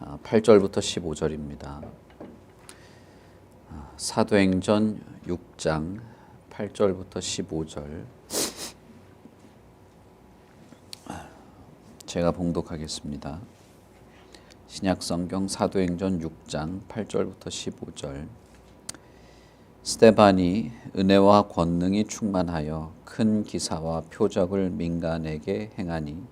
8절부터 15절입니다. 사도행전 6장 8절부터 15절 제가 봉독하겠습니다. 신약성경 사도행전 6장 8절부터 15절. 스데반이 은혜와 권능이 충만하여 큰 기사와 표적을 민간에게 행하니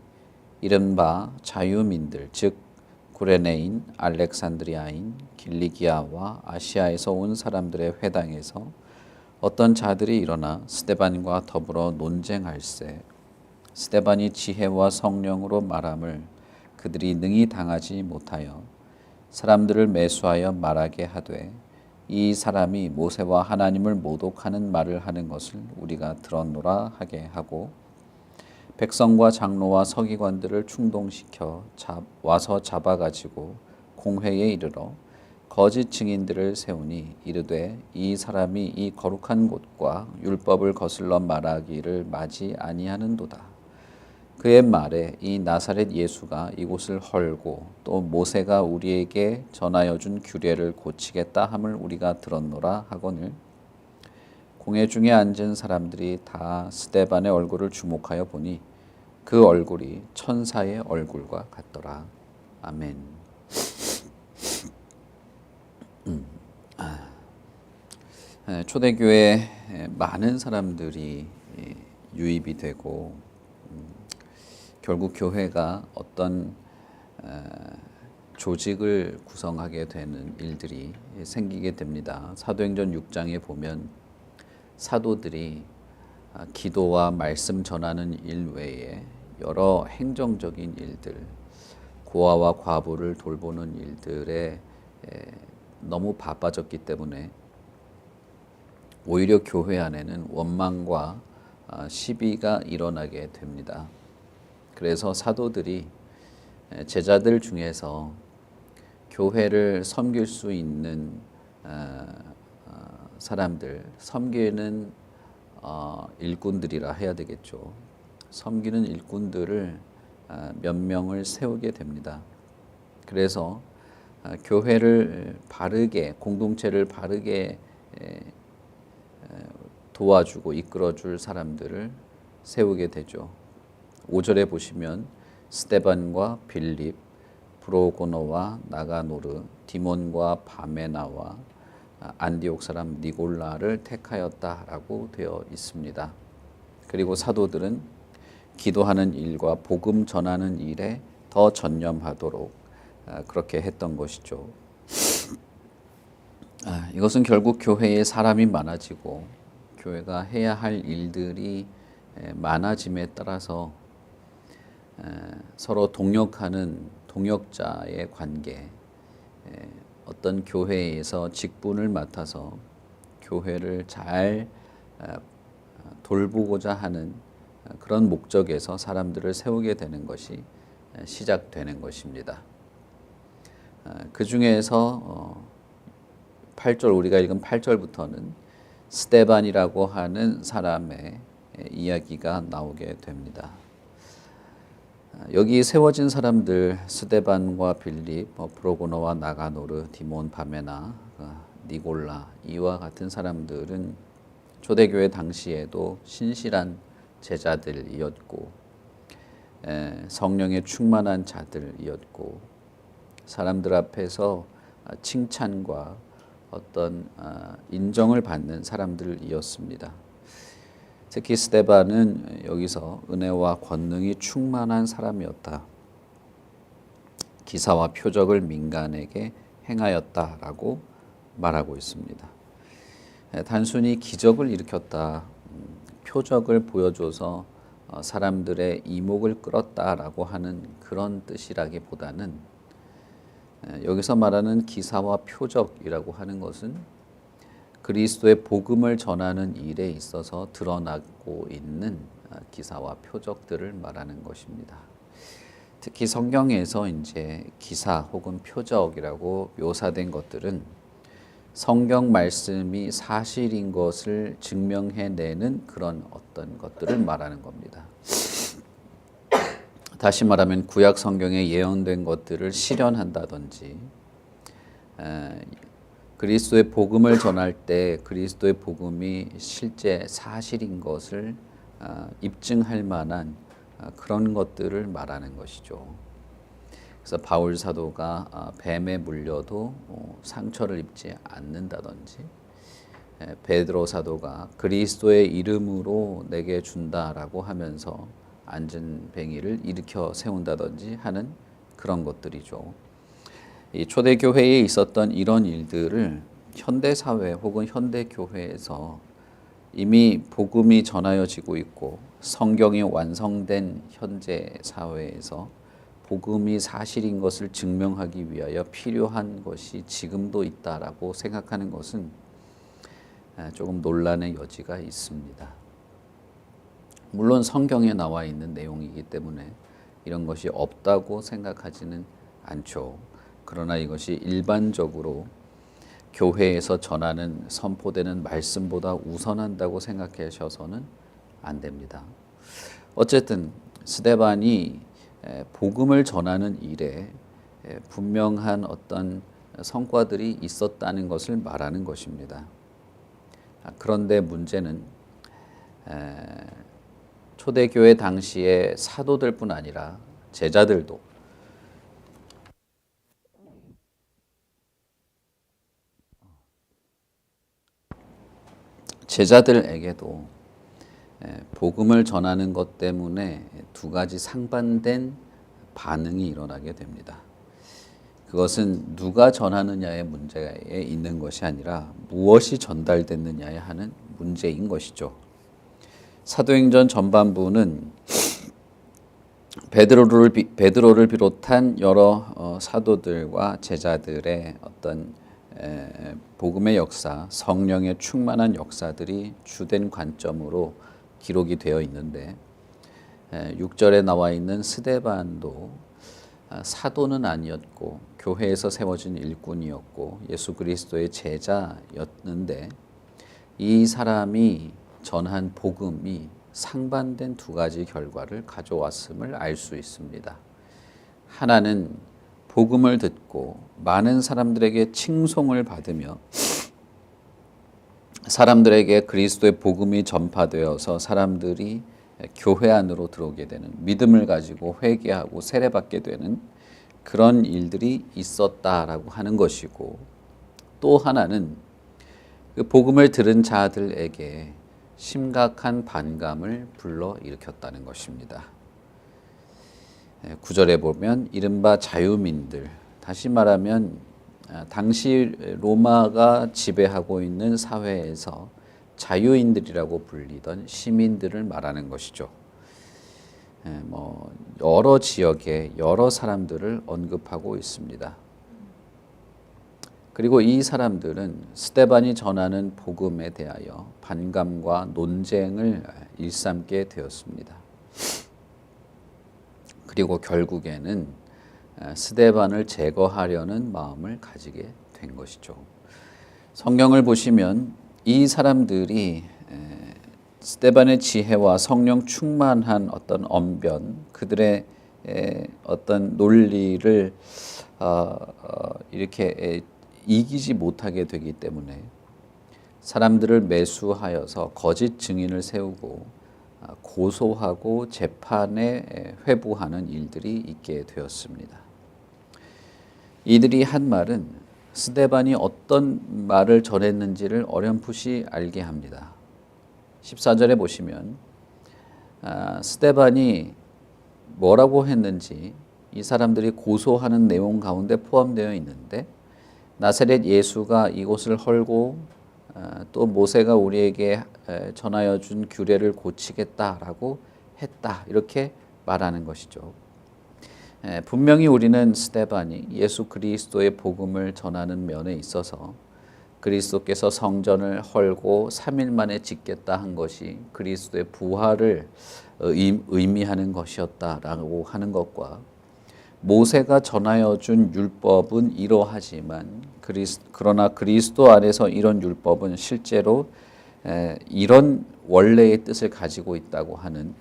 이른바 자유민들 즉 구레네인, 알렉산드리아인, 길리기아와 아시아에서 온 사람들의 회당에서 어떤 자들이 일어나 스데반과 더불어 논쟁할세. 스데반이 지혜와 성령으로 말함을 그들이 능히 당하지 못하여 사람들을 매수하여 말하게 하되 이 사람이 모세와 하나님을 모독하는 말을 하는 것을 우리가 들었노라 하게 하고 백성과 장로와 서기관들을 충동시켜 와서 잡아가지고 공회에 이르러 거짓 증인들을 세우니 이르되 이 사람이 이 거룩한 곳과 율법을 거슬러 말하기를 마지 아니하는도다. 그의 말에 이 나사렛 예수가 이곳을 헐고 또 모세가 우리에게 전하여 준 규례를 고치겠다 함을 우리가 들었노라 하거늘 공회 중에 앉은 사람들이 다 스데반의 얼굴을 주목하여 보니 그 얼굴이 천사의 얼굴과 같더라. 아멘. 초대교회에 많은 사람들이 유입이 되고 결국 교회가 어떤 조직을 구성하게 되는 일들이 생기게 됩니다. 사도행전 6장에 보면 사도들이 기도와 말씀 전하는 일 외에 여러 행정적인 일들, 고아와 과부를 돌보는 일들에 너무 바빠졌기 때문에 오히려 교회 안에는 원망과 시비가 일어나게 됩니다. 그래서 사도들이 제자들 중에서 교회를 섬길 수 있는 사람들, 섬기는 일꾼들이라 해야 되겠죠. 섬기는 일꾼들을 몇 명을 세우게 됩니다. 그래서 교회를 바르게, 공동체를 바르게 도와주고 이끌어줄 사람들을 세우게 되죠. 5절에 보시면 스데반과 빌립, 브로고노와 나가노르, 디몬과 바메나와 안디옥 사람 니골라를 택하였다라고 되어 있습니다. 그리고 사도들은 기도하는 일과 복음 전하는 일에 더 전념하도록 그렇게 했던 것이죠. 이것은 결국 교회에 사람이 많아지고 교회가 해야 할 일들이 많아짐에 따라서 서로 동역하는 동역자의 관계, 어떤 교회에서 직분을 맡아서 교회를 잘 돌보고자 하는 그런 목적에서 사람들을 세우게 되는 것이 시작되는 것입니다. 그 중에서 8절 우리가 읽은 8절부터는 스데반이라고 하는 사람의 이야기가 나오게 됩니다. 여기 세워진 사람들 스데반과 빌립, 브로고노와 나가노르, 디몬, 바메나, 니골라 이와 같은 사람들은 초대교회 당시에도 신실한 제자들이었고 성령에 충만한 자들이었고 사람들 앞에서 칭찬과 어떤 인정을 받는 사람들이었습니다. 특히 스데반은 여기서 은혜와 권능이 충만한 사람이었다. 기사와 표적을 민간에게 행하였다라고 말하고 있습니다. 단순히 기적을 일으켰다, 표적을 보여줘서 사람들의 이목을 끌었다라고 하는 그런 뜻이라기보다는 여기서 말하는 기사와 표적이라고 하는 것은 그리스도의 복음을 전하는 일에 있어서 드러나고 있는 기사와 표적들을 말하는 것입니다. 특히 성경에서 이제 기사 혹은 표적이라고 묘사된 것들은 성경 말씀이 사실인 것을 증명해내는 그런 어떤 것들을 말하는 겁니다. 다시 말하면 구약 성경에 예언된 것들을 실현한다든지, 그리스도의 복음을 전할 때 그리스도의 복음이 실제 사실인 것을 입증할 만한 그런 것들을 말하는 것이죠. 그래서 바울 사도가 뱀에 물려도 상처를 입지 않는다든지, 베드로 사도가 그리스도의 이름으로 내게 준다라고 하면서 안전뱅이를 일으켜 세운다든지 하는 그런 것들이죠. 이 초대교회에 있었던 이런 일들을 현대사회 혹은 현대교회에서 이미 복음이 전하여지고 있고 성경이 완성된 현재 사회에서 복음이 사실인 것을 증명하기 위하여 필요한 것이 지금도 있다라고 생각하는 것은 조금 논란의 여지가 있습니다. 물론 성경에 나와 있는 내용이기 때문에 이런 것이 없다고 생각하지는 않죠. 그러나 이것이 일반적으로 교회에서 전하는 선포되는 말씀보다 우선한다고 생각하셔서는 안 됩니다. 어쨌든 스데반이 복음을 전하는 일에 분명한 어떤 성과들이 있었다는 것을 말하는 것입니다. 그런데 문제는 초대교회 당시의 사도들뿐 아니라 제자들에게도 복음을 전하는 것 때문에 두 가지 상반된 반응이 일어나게 됩니다. 그것은 누가 전하느냐의 문제에 있는 것이 아니라 무엇이 전달됐느냐에 하는 문제인 것이죠. 사도행전 전반부는 베드로를 비롯한 여러 사도들과 제자들의 어떤 복음의 역사, 성령의 충만한 역사들이 주된 관점으로 기록이 되어 있는데 6절에 나와 있는 스데반도 사도는 아니었고 교회에서 세워진 일꾼이었고 예수 그리스도의 제자였는데 이 사람이 전한 복음이 상반된 두 가지 결과를 가져왔음을 알 수 있습니다. 하나는 복음을 듣고 많은 사람들에게 칭송을 받으며 사람들에게 그리스도의 복음이 전파되어서 사람들이 교회 안으로 들어오게 되는, 믿음을 가지고 회개하고 세례받게 되는 그런 일들이 있었다라고 하는 것이고, 또 하나는 그 복음을 들은 자들에게 심각한 반감을 불러일으켰다는 것입니다. 9절에 보면 이른바 자유민들, 다시 말하면 당시 로마가 지배하고 있는 사회에서 자유인들이라고 불리던 시민들을 말하는 것이죠. 여러 지역에 여러 사람들을 언급하고 있습니다. 그리고 이 사람들은 스데반이 전하는 복음에 대하여 반감과 논쟁을 일삼게 되었습니다. 그리고 결국에는 스데반을 제거하려는 마음을 가지게 된 것이죠. 성경을 보시면 이 사람들이 스데반의 지혜와 성령 충만한 어떤 언변, 그들의 어떤 논리를 이렇게 이기지 못하게 되기 때문에 사람들을 매수하여서 거짓 증인을 세우고 고소하고 재판에 회부하는 일들이 있게 되었습니다. 이들이 한 말은 스데반이 어떤 말을 전했는지를 어렴풋이 알게 합니다. 14절에 보시면 스데반이 뭐라고 했는지 이 사람들이 고소하는 내용 가운데 포함되어 있는데, 나사렛 예수가 이곳을 헐고 또 모세가 우리에게 전하여 준 규례를 고치겠다라고 했다, 이렇게 말하는 것이죠. 분명히 우리는 스데반이 예수 그리스도의 복음을 전하는 면에 있어서 그리스도께서 성전을 헐고 3일 만에 짓겠다 한 것이 그리스도의 부활을 의미하는 것이었다라고 하는 것과, 모세가 전하여 준 율법은 이러하지만 그러나 그리스도 안에서 이런 율법은 실제로 이런 원래의 뜻을 가지고 있다고 하는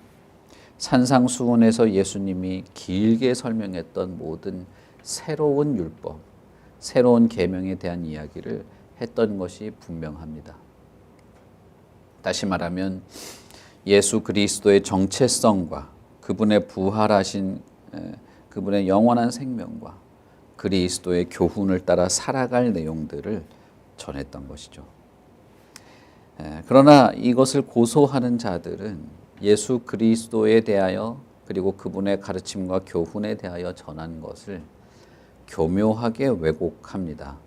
산상수훈에서 예수님이 길게 설명했던 모든 새로운 율법, 새로운 계명에 대한 이야기를 했던 것이 분명합니다. 다시 말하면 예수 그리스도의 정체성과 그분의 부활하신 그분의 영원한 생명과 그리스도의 교훈을 따라 살아갈 내용들을 전했던 것이죠. 그러나 이것을 고소하는 자들은 예수 그리스도에 대하여 그리고 그분의 가르침과 교훈에 대하여 전한 것을 교묘하게 왜곡합니다.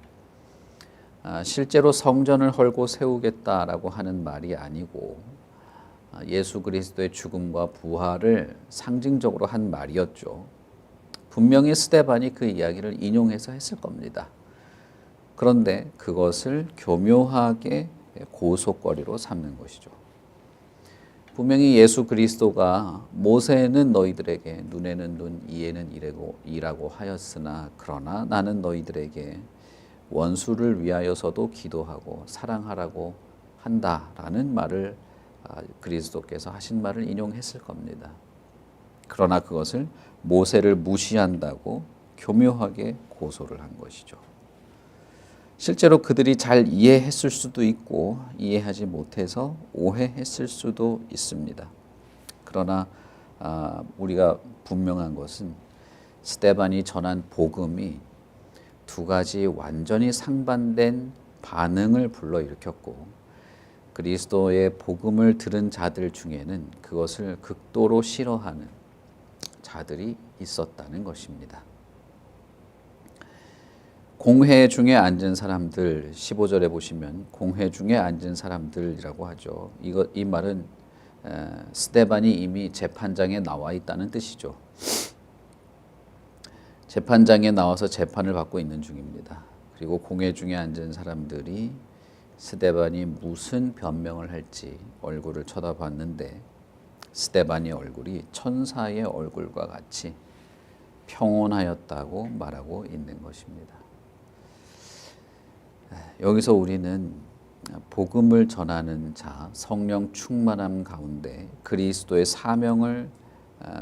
실제로 성전을 헐고 세우겠다라고 하는 말이 아니고 예수 그리스도의 죽음과 부활을 상징적으로 한 말이었죠. 분명히 스데반이 그 이야기를 인용해서 했을 겁니다. 그런데 그것을 교묘하게 고속거리로 삼는 것이죠. 분명히 예수 그리스도가 모세는 너희들에게 눈에는 눈, 이에는 이라고 하였으나 그러나 나는 너희들에게 원수를 위하여서도 기도하고 사랑하라고 한다라는 말을 그리스도께서 하신 말을 인용했을 겁니다. 그러나 그것을 모세를 무시한다고 교묘하게 고소를 한 것이죠. 실제로 그들이 잘 이해했을 수도 있고 이해하지 못해서 오해했을 수도 있습니다. 그러나 우리가 분명한 것은 스데반이 전한 복음이 두 가지 완전히 상반된 반응을 불러일으켰고 그리스도의 복음을 들은 자들 중에는 그것을 극도로 싫어하는 자들이 있었다는 것입니다. 공회 중에 앉은 사람들 15절에 보시면 공회 중에 앉은 사람들이라고 하죠. 이 말은 스데반이 이미 재판장에 나와 있다는 뜻이죠. 재판장에 나와서 재판을 받고 있는 중입니다. 그리고 공회 중에 앉은 사람들이 스데반이 무슨 변명을 할지 얼굴을 쳐다봤는데 스데반의 얼굴이 천사의 얼굴과 같이 평온하였다고 말하고 있는 것입니다. 여기서 우리는 복음을 전하는 자, 성령 충만함 가운데 그리스도의 사명을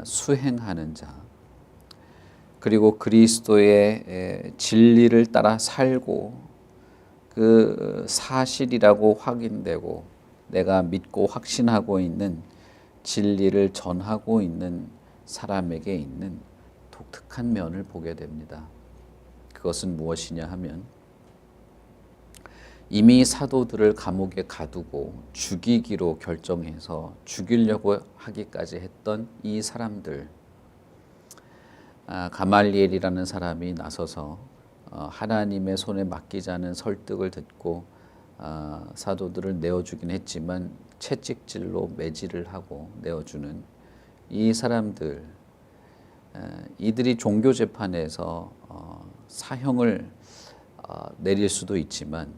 수행하는 자, 그리고 그리스도의 진리를 따라 살고 그 사실이라고 확인되고 내가 믿고 확신하고 있는 진리를 전하고 있는 사람에게 있는 독특한 면을 보게 됩니다. 그것은 무엇이냐 하면 이미 사도들을 감옥에 가두고 죽이기로 결정해서 죽이려고 하기까지 했던 이 사람들, 가말리엘이라는 사람이 나서서 하나님의 손에 맡기자는 설득을 듣고 사도들을 내어주긴 했지만 채찍질로 매질을 하고 내어주는 이 사람들, 이들이 종교재판에서 사형을 내릴 수도 있지만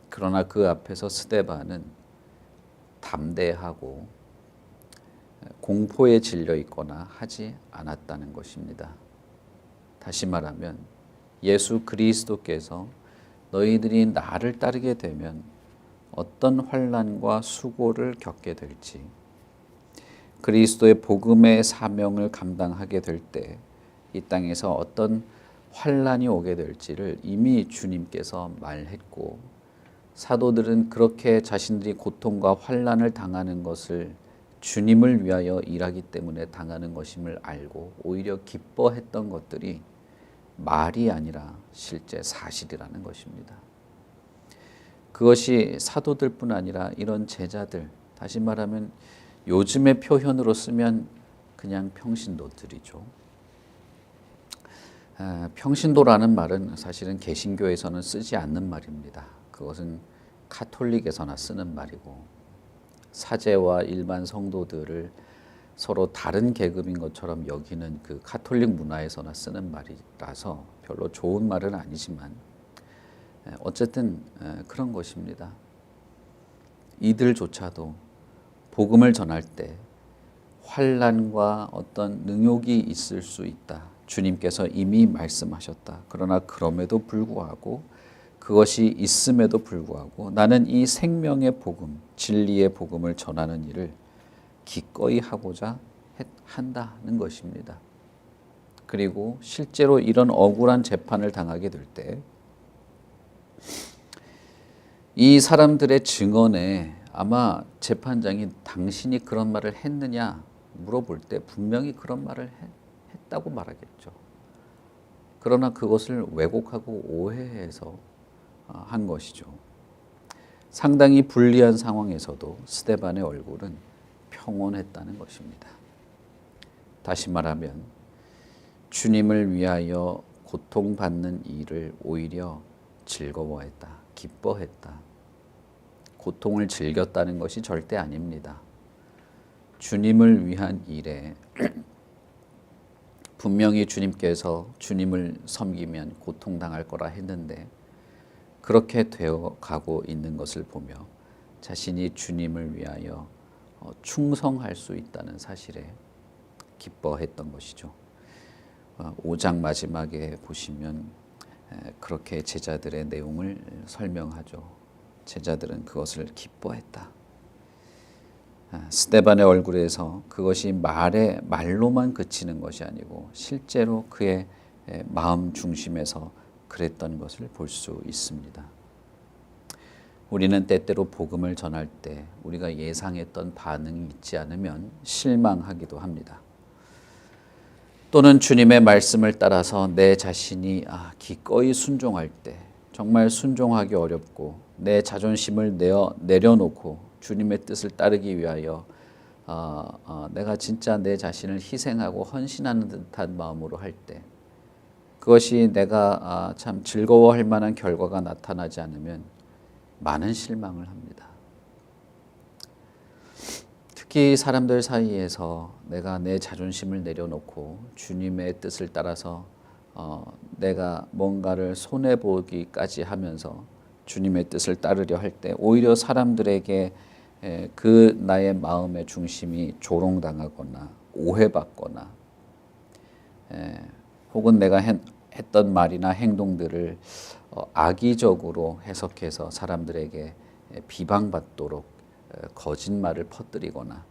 그러나 그 앞에서 스데반은 담대하고 공포에 질려 있거나 하지 않았다는 것입니다. 다시 말하면 예수 그리스도께서 너희들이 나를 따르게 되면 어떤 환난과 수고를 겪게 될지, 그리스도의 복음의 사명을 감당하게 될 때 이 땅에서 어떤 환난이 오게 될지를 이미 주님께서 말했고 사도들은 그렇게 자신들이 고통과 환난을 당하는 것을 주님을 위하여 일하기 때문에 당하는 것임을 알고 오히려 기뻐했던 것들이 말이 아니라 실제 사실이라는 것입니다. 그것이 사도들뿐 아니라 이런 제자들, 다시 말하면 요즘의 표현으로 쓰면 그냥 평신도들이죠. 평신도라는 말은 사실은 개신교에서는 쓰지 않는 말입니다. 그것은 카톨릭에서나 쓰는 말이고 사제와 일반 성도들을 서로 다른 계급인 것처럼 여기는 그 카톨릭 문화에서나 쓰는 말이라서 별로 좋은 말은 아니지만 어쨌든 그런 것입니다. 이들조차도 복음을 전할 때 환난과 어떤 능욕이 있을 수 있다. 주님께서 이미 말씀하셨다. 그러나 그럼에도 불구하고 그것이 있음에도 불구하고 나는 이 생명의 복음, 진리의 복음을 전하는 일을 기꺼이 하고자 한다는 것입니다. 그리고 실제로 이런 억울한 재판을 당하게 될 때 이 사람들의 증언에 아마 재판장이 당신이 그런 말을 했느냐 물어볼 때 분명히 그런 말을 했다고 말하겠죠. 그러나 그것을 왜곡하고 오해해서 한 것이죠. 상당히 불리한 상황에서도 스데반의 얼굴은 평온했다는 것입니다. 다시 말하면 주님을 위하여 고통받는 일을 오히려 즐거워했다, 기뻐했다. 고통을 즐겼다는 것이 절대 아닙니다. 주님을 위한 일에 분명히 주님께서 주님을 섬기면 고통당할 거라 했는데 그렇게 되어 가고 있는 것을 보며 자신이 주님을 위하여 충성할 수 있다는 사실에 기뻐했던 것이죠. 5장 마지막에 보시면 그렇게 제자들의 내용을 설명하죠. 제자들은 그것을 기뻐했다. 스데반의 얼굴에서 그것이 말로만 그치는 것이 아니고 실제로 그의 마음 중심에서 그랬던 것을 볼 수 있습니다. 우리는 때때로 복음을 전할 때 우리가 예상했던 반응이 있지 않으면 실망하기도 합니다. 또는 주님의 말씀을 따라서 내 자신이 기꺼이 순종할 때 정말 순종하기 어렵고 내 자존심을 내려놓고 주님의 뜻을 따르기 위하여 내가 진짜 내 자신을 희생하고 헌신하는 듯한 마음으로 할 때 그것이 내가 참 즐거워할 만한 결과가 나타나지 않으면 많은 실망을 합니다. 특히 사람들 사이에서 내가 내 자존심을 내려놓고 주님의 뜻을 따라서 내가 뭔가를 손해보기까지 하면서 주님의 뜻을 따르려 할 때 오히려 사람들에게 그 나의 마음의 중심이 조롱당하거나 오해받거나 혹은 내가 했던 말이나 행동들을 악의적으로 해석해서 사람들에게 비방받도록 거짓말을 퍼뜨리거나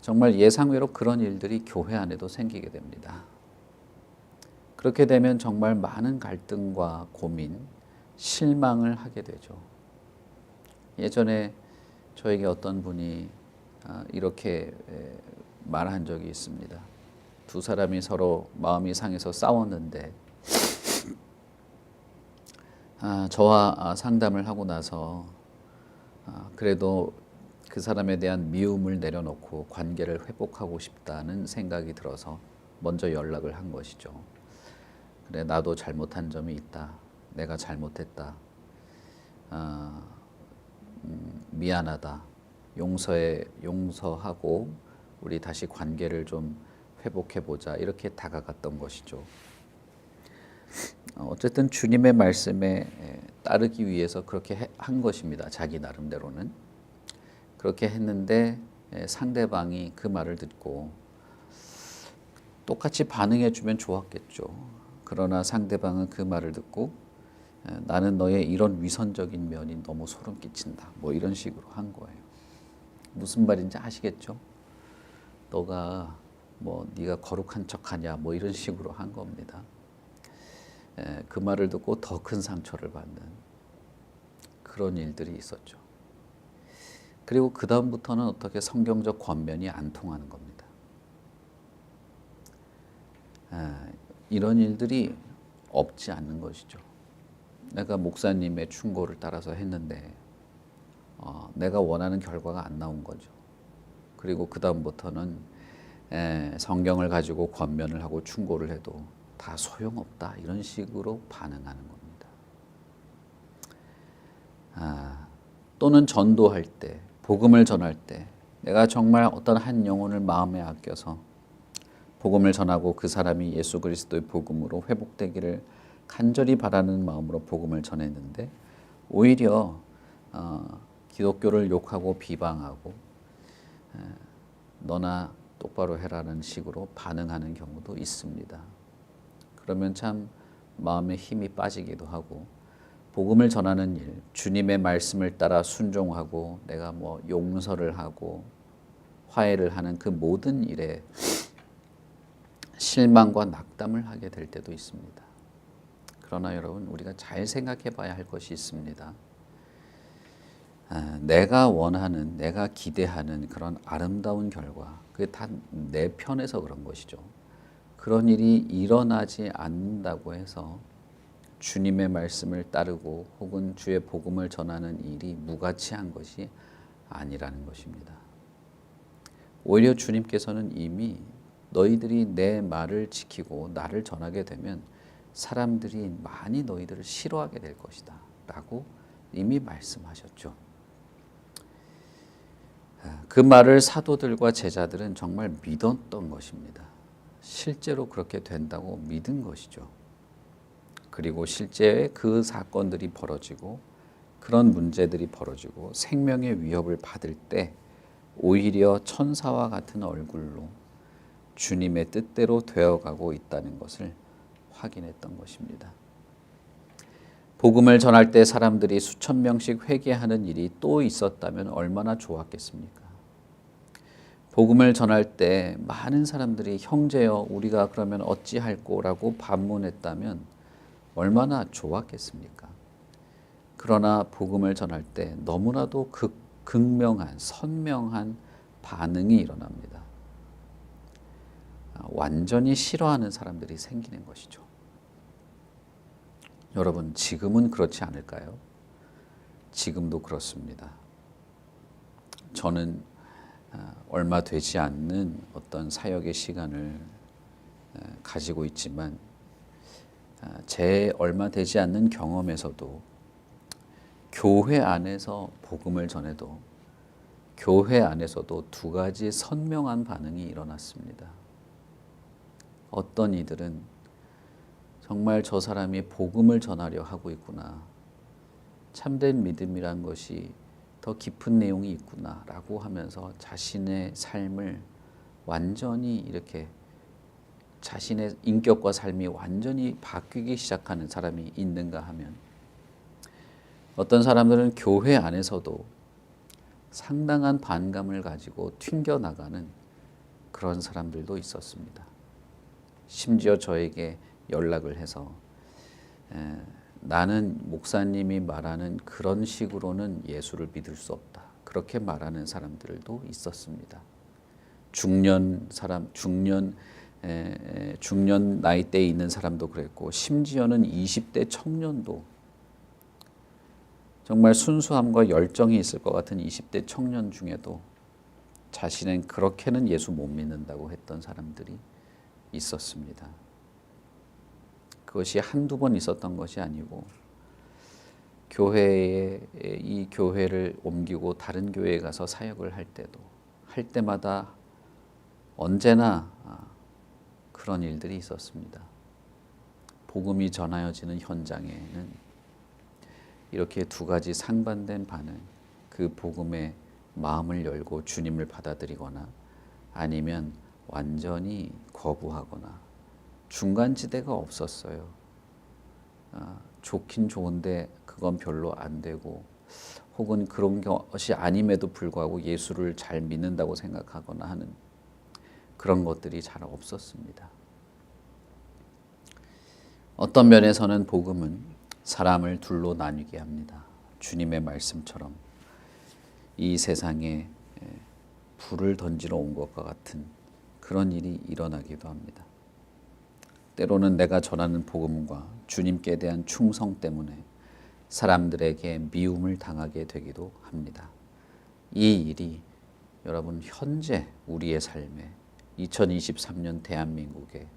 정말 예상외로 그런 일들이 교회 안에도 생기게 됩니다. 그렇게 되면 정말 많은 갈등과 고민, 실망을 하게 되죠. 예전에 저에게 어떤 분이 이렇게 말한 적이 있습니다. 두 사람이 서로 마음이 상해서 싸웠는데 저와 상담을 하고 나서 그래도 그 사람에 대한 미움을 내려놓고 관계를 회복하고 싶다는 생각이 들어서 먼저 연락을 한 것이죠. 그래, 나도 잘못한 점이 있다. 내가 잘못했다. 미안하다. 용서하고 우리 다시 관계를 좀 회복해보자. 이렇게 다가갔던 것이죠. 어쨌든 주님의 말씀에 따르기 위해서 그렇게 한 것입니다. 자기 나름대로는. 그렇게 했는데 상대방이 그 말을 듣고 똑같이 반응해주면 좋았겠죠. 그러나 상대방은 그 말을 듣고 나는 너의 이런 위선적인 면이 너무 소름 끼친다. 뭐 이런 식으로 한 거예요. 무슨 말인지 아시겠죠? 너가 네가 거룩한 척하냐 뭐 이런 식으로 한 겁니다. 그 말을 듣고 더 큰 상처를 받는 그런 일들이 있었죠. 그리고 그 다음부터는 어떻게 성경적 권면이 안 통하는 겁니다. 이런 일들이 없지 않는 것이죠. 내가 목사님의 충고를 따라서 했는데 내가 원하는 결과가 안 나온 거죠. 그리고 그 다음부터는 성경을 가지고 권면을 하고 충고를 해도 다 소용없다 이런 식으로 반응하는 겁니다. 또는 전도할 때, 복음을 전할 때 내가 정말 어떤 한 영혼을 마음에 아껴서 복음을 전하고 그 사람이 예수 그리스도의 복음으로 회복되기를 간절히 바라는 마음으로 복음을 전했는데 오히려 기독교를 욕하고 비방하고 너나 똑바로 해라는 식으로 반응하는 경우도 있습니다. 그러면 참 마음에 힘이 빠지기도 하고 복음을 전하는 일, 주님의 말씀을 따라 순종하고 내가 용서를 하고 화해를 하는 그 모든 일에 실망과 낙담을 하게 될 때도 있습니다. 그러나 여러분, 우리가 잘 생각해 봐야 할 것이 있습니다. 내가 원하는, 내가 기대하는 그런 아름다운 결과, 그게 다 내 편에서 그런 것이죠. 그런 일이 일어나지 않는다고 해서 주님의 말씀을 따르고 혹은 주의 복음을 전하는 일이 무가치한 것이 아니라는 것입니다. 오히려 주님께서는 이미 너희들이 내 말을 지키고 나를 전하게 되면 사람들이 많이 너희들을 싫어하게 될 것이다 라고 이미 말씀하셨죠. 그 말을 사도들과 제자들은 정말 믿었던 것입니다. 실제로 그렇게 된다고 믿은 것이죠. 그리고 실제 그 사건들이 벌어지고 그런 문제들이 벌어지고 생명의 위협을 받을 때 오히려 천사와 같은 얼굴로 주님의 뜻대로 되어가고 있다는 것을 확인했던 것입니다. 복음을 전할 때 사람들이 수천 명씩 회개하는 일이 또 있었다면 얼마나 좋았겠습니까? 복음을 전할 때 많은 사람들이 형제여 우리가 그러면 어찌할꼬라고 반문했다면 얼마나 좋았겠습니까? 그러나 복음을 전할 때 너무나도 극명한 선명한 반응이 일어납니다. 완전히 싫어하는 사람들이 생기는 것이죠. 여러분, 지금은 그렇지 않을까요? 지금도 그렇습니다. 저는 얼마 되지 않는 어떤 사역의 시간을 가지고 있지만 제 얼마 되지 않는 경험에서도 교회 안에서 복음을 전해도 교회 안에서도 두 가지 선명한 반응이 일어났습니다. 어떤 이들은 정말 저 사람이 복음을 전하려 하고 있구나. 참된 믿음이란 것이 더 깊은 내용이 있구나 라고 하면서 자신의 삶을 완전히 이렇게 자신의 인격과 삶이 완전히 바뀌기 시작하는 사람이 있는가 하면 어떤 사람들은 교회 안에서도 상당한 반감을 가지고 튕겨나가는 그런 사람들도 있었습니다. 심지어 저에게 연락을 해서 나는 목사님이 말하는 그런 식으로는 예수를 믿을 수 없다. 그렇게 말하는 사람들도 있었습니다. 중년 나이대에 있는 사람도 그랬고 심지어는 20대 청년도 정말 순수함과 열정이 있을 것 같은 20대 청년 중에도 자신은 그렇게는 예수 못 믿는다고 했던 사람들이 있었습니다. 그것이 한두 번 있었던 것이 아니고 이 교회를 옮기고 다른 교회에 가서 사역을 할 때마다 언제나 그런 일들이 있었습니다. 복음이 전하여지는 현장에는 이렇게 두 가지 상반된 반응, 그 복음에 마음을 열고 주님을 받아들이거나 아니면 완전히 거부하거나 중간지대가 없었어요. 좋긴 좋은데 그건 별로 안 되고 혹은 그런 것이 아님에도 불구하고 예수를 잘 믿는다고 생각하거나 하는 그런 것들이 잘 없었습니다. 어떤 면에서는 복음은 사람을 둘로 나뉘게 합니다. 주님의 말씀처럼 이 세상에 불을 던지러 온 것과 같은 그런 일이 일어나기도 합니다. 때로는 내가 전하는 복음과 주님께 대한 충성 때문에 사람들에게 미움을 당하게 되기도 합니다. 이 일이 여러분 현재 우리의 삶에 2023년 대한민국에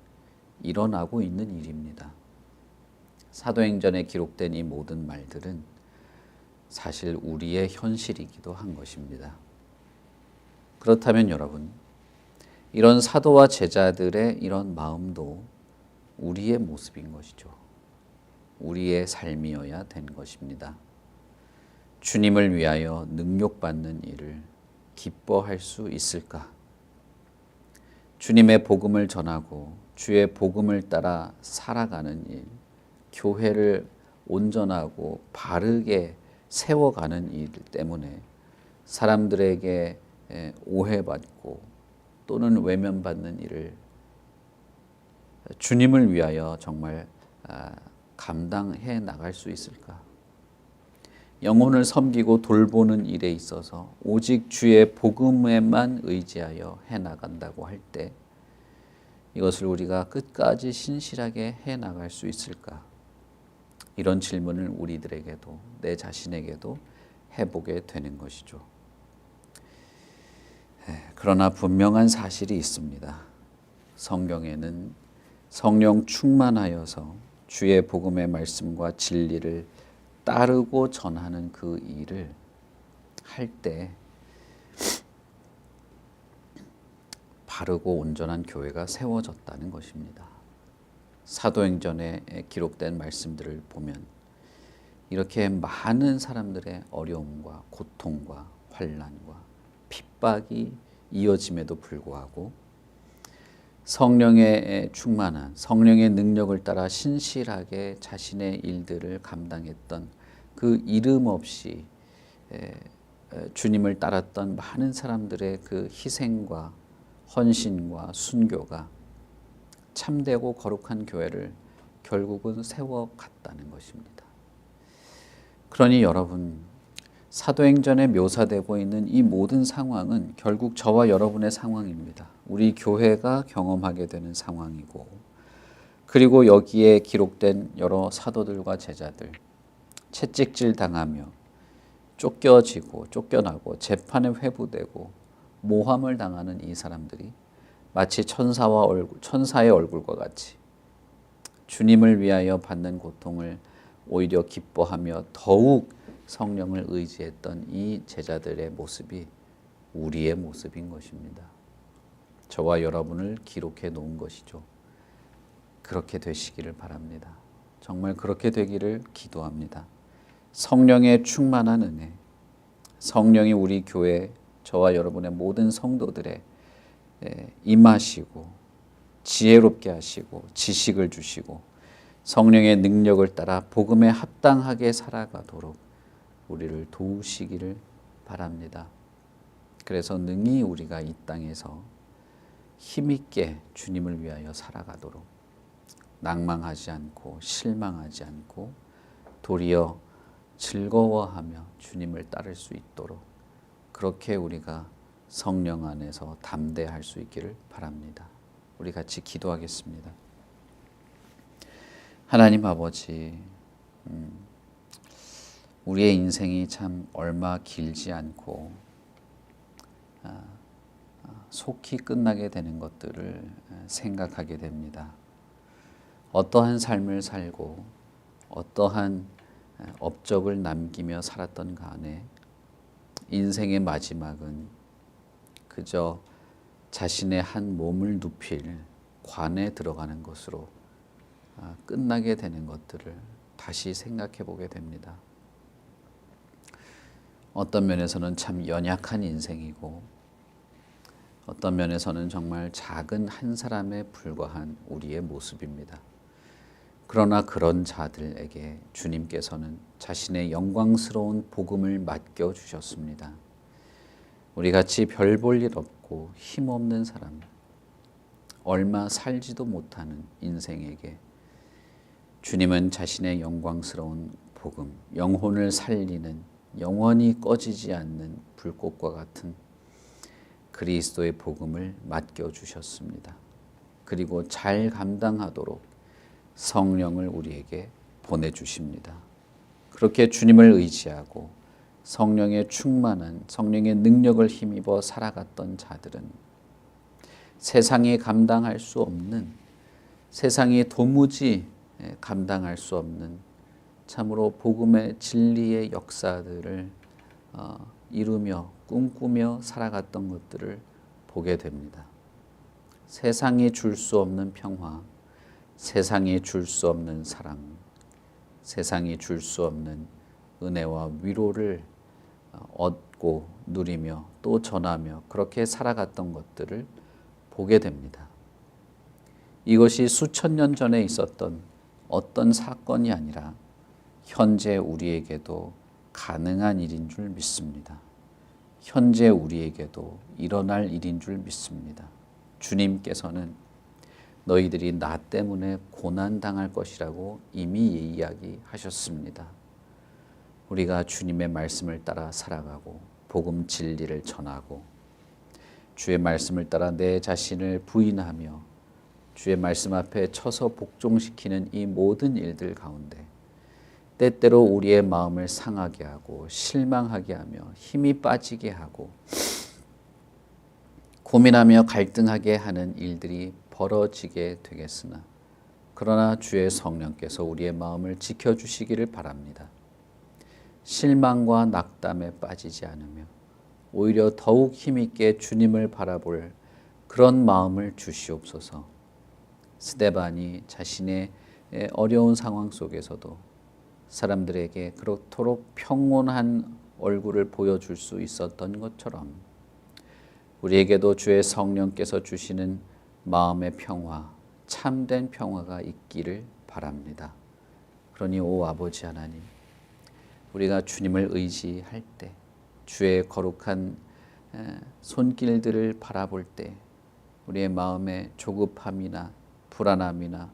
일어나고 있는 일입니다. 사도행전에 기록된 이 모든 말들은 사실 우리의 현실이기도 한 것입니다. 그렇다면 여러분, 이런 사도와 제자들의 이런 마음도 우리의 모습인 것이죠. 우리의 삶이어야 된 것입니다. 주님을 위하여 능욕받는 일을 기뻐할 수 있을까? 주님의 복음을 전하고 주의 복음을 따라 살아가는 일, 교회를 온전하고 바르게 세워가는 일 때문에 사람들에게 오해받고 또는 외면받는 일을 주님을 위하여 정말 감당해 나갈 수 있을까? 영혼을 섬기고 돌보는 일에 있어서 오직 주의 복음에만 의지하여 해 나간다고 할 때 이것을 우리가 끝까지 신실하게 해 나갈 수 있을까? 이런 질문을 우리들에게도 내 자신에게도 해보게 되는 것이죠. 그러나 분명한 사실이 있습니다. 성경에는 성령 충만하여서 주의 복음의 말씀과 진리를 따르고 전하는 그 일을 할 때 바르고 온전한 교회가 세워졌다는 것입니다. 사도행전에 기록된 말씀들을 보면 이렇게 많은 사람들의 어려움과 고통과 환난과 핍박이 이어짐에도 불구하고 성령의 충만한 성령의 능력을 따라 신실하게 자신의 일들을 감당했던 그 이름 없이 주님을 따랐던 많은 사람들의 그 희생과 헌신과 순교가 참되고 거룩한 교회를 결국은 세워갔다는 것입니다. 그러니 여러분, 사도행전에 묘사되고 있는 이 모든 상황은 결국 저와 여러분의 상황입니다. 우리 교회가 경험하게 되는 상황이고, 그리고 여기에 기록된 여러 사도들과 제자들, 채찍질 당하며 쫓겨지고 쫓겨나고 재판에 회부되고 모함을 당하는 이 사람들이 마치 천사의 얼굴과 같이 주님을 위하여 받는 고통을 오히려 기뻐하며 더욱 성령을 의지했던 이 제자들의 모습이 우리의 모습인 것입니다. 저와 여러분을 기록해 놓은 것이죠. 그렇게 되시기를 바랍니다. 정말 그렇게 되기를 기도합니다. 성령의 충만한 은혜, 성령이 우리 교회 저와 여러분의 모든 성도들의 임하시고 지혜롭게 하시고 지식을 주시고 성령의 능력을 따라 복음에 합당하게 살아가도록 우리를 도우시기를 바랍니다. 그래서 능히 우리가 이 땅에서 힘있게 주님을 위하여 살아가도록 낭망하지 않고 실망하지 않고 도리어 즐거워하며 주님을 따를 수 있도록 그렇게 우리가 성령 안에서 담대할 수 있기를 바랍니다. 우리 같이 기도하겠습니다. 하나님 아버지, 우리의 인생이 참 얼마 길지 않고 속히 끝나게 되는 것들을 생각하게 됩니다. 어떠한 삶을 살고 어떠한 업적을 남기며 살았던 간에 인생의 마지막은 그저 자신의 한 몸을 눕힐 관에 들어가는 것으로 끝나게 되는 것들을 다시 생각해 보게 됩니다. 어떤 면에서는 참 연약한 인생이고 어떤 면에서는 정말 작은 한 사람에 불과한 우리의 모습입니다. 그러나 그런 자들에게 주님께서는 자신의 영광스러운 복음을 맡겨주셨습니다. 우리같이 별 볼 일 없고 힘없는 사람, 얼마 살지도 못하는 인생에게 주님은 자신의 영광스러운 복음, 영혼을 살리는 영원히 꺼지지 않는 불꽃과 같은 그리스도의 복음을 맡겨주셨습니다. 그리고 잘 감당하도록 성령을 우리에게 보내주십니다. 그렇게 주님을 의지하고 성령의 충만한 성령의 능력을 힘입어 살아갔던 자들은 세상이 감당할 수 없는, 세상이 도무지 감당할 수 없는 참으로 복음의 진리의 역사들을 이루며 꿈꾸며 살아갔던 것들을 보게 됩니다. 세상이 줄 수 없는 평화, 세상이 줄 수 없는 사랑, 세상이 줄 수 없는 은혜와 위로를 얻고 누리며 또 전하며 그렇게 살아갔던 것들을 보게 됩니다. 이것이 수천 년 전에 있었던 어떤 사건이 아니라 현재 우리에게도 가능한 일인 줄 믿습니다. 현재 우리에게도 일어날 일인 줄 믿습니다. 주님께서는 너희들이 나 때문에 고난당할 것이라고 이미 이야기하셨습니다. 우리가 주님의 말씀을 따라 살아가고 복음 진리를 전하고 주의 말씀을 따라 내 자신을 부인하며 주의 말씀 앞에 쳐서 복종시키는 이 모든 일들 가운데 때때로 우리의 마음을 상하게 하고 실망하게 하며 힘이 빠지게 하고 고민하며 갈등하게 하는 일들이 벌어지게 되겠으나 그러나 주의 성령께서 우리의 마음을 지켜주시기를 바랍니다. 실망과 낙담에 빠지지 않으며 오히려 더욱 힘있게 주님을 바라볼 그런 마음을 주시옵소서. 스데반이 자신의 어려운 상황 속에서도 사람들에게 그렇도록 평온한 얼굴을 보여줄 수 있었던 것처럼 우리에게도 주의 성령께서 주시는 마음의 평화, 참된 평화가 있기를 바랍니다. 그러니 오 아버지 하나님, 우리가 주님을 의지할 때 주의 거룩한 손길들을 바라볼 때 우리의 마음에 조급함이나 불안함이나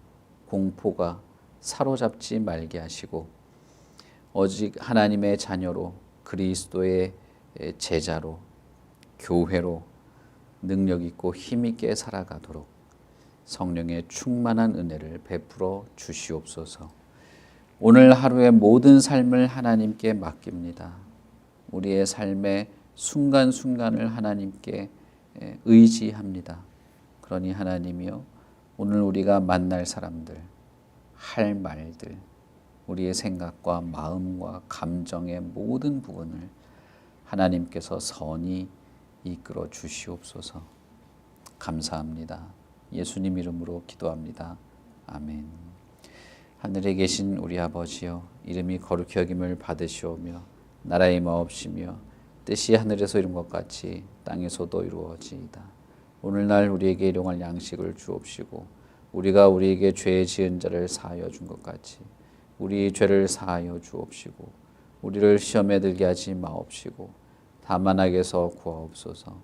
공포가 사로잡지 말게 하시고 오직 하나님의 자녀로 그리스도의 제자로 교회로 능력 있고 힘 있게 살아가도록 성령의 충만한 은혜를 베풀어 주시옵소서. 오늘 하루의 모든 삶을 하나님께 맡깁니다. 우리의 삶의 순간순간을 하나님께 의지합니다. 그러니 하나님이여, 오늘 우리가 만날 사람들, 할 말들, 우리의 생각과 마음과 감정의 모든 부분을 하나님께서 선히 이끌어 주시옵소서. 감사합니다. 예수님 이름으로 기도합니다. 아멘. 하늘에 계신 우리 아버지여, 이름이 거룩히 여김을 받으시오며 나라의 마옵시며 뜻이 하늘에서 이룬 것 같이 땅에서도 이루어지이다. 오늘날 우리에게 일용할 양식을 주옵시고 우리가 우리에게 죄 지은 자를 사하여 준 것 같이 우리 죄를 사하여 주옵시고 우리를 시험에 들게 하지 마옵시고 다만 악에서 구하옵소서.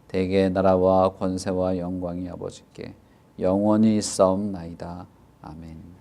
대개 나라와 권세와 영광이 아버지께 영원히 있사옵나이다. 아멘.